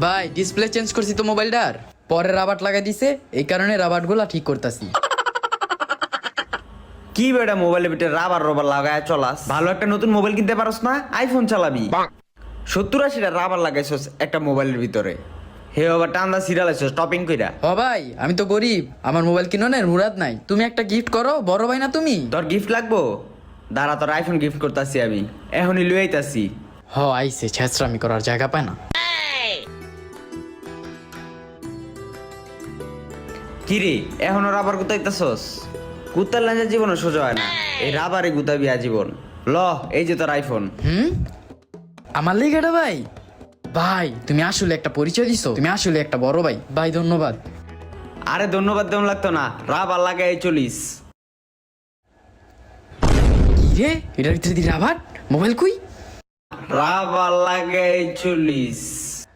ভাই display change করছি তো মোবাইলটার, পরে রাবার লাগাই দিছে, এই কারণে রাবারগুলা ঠিক করতেছি। কি বেটা মোবাইলের ভিতরে রাবার রবার লাগায় চলাস? ভালো একটা নতুন মোবাইল কিনতে পারস না? আইফোন চালাবি। 70-80টা রাবার লাগাইছস একটা মোবাইলের ভিতরে, হে আবার টান্দা সিরিয়ালাইছস টপিং কইরা। ও ভাই আমি তো গরিব, আমার মোবাইল কিনোনের মুরাদ নাই, তুমি একটা গিফট করো, বড় ভাই না তুমি। তোর গিফট লাগবো? দাঁড়া তোর আইফোন গিফট করতেছি আমি, এখনই লুই আইতাছি। আইছে ছেঁচড়ামি করার জায়গা পায় না। কিরে এখনো রাবার গুতাইতেছস? কুত্তার লাঞ্জা জীবনও সোজা হয় না, এই রাবারে গুতাবি আজীবন। ল এই যে তোর আইফোন। আমার লেগেটা ভাই, ভাই তুমি আসলে একটা পরিচয় দিছো, তুমি আসলে একটা বড় ভাই, ভাই ধন্যবাদ। আরে ধন্যবাদ দেওয়া লাগতো না, রাবার লাগাই চলিস। কি রে, এটার ভিতরে দি রাবার, মোবাইল কুই? রাবার লাগাই চলিস।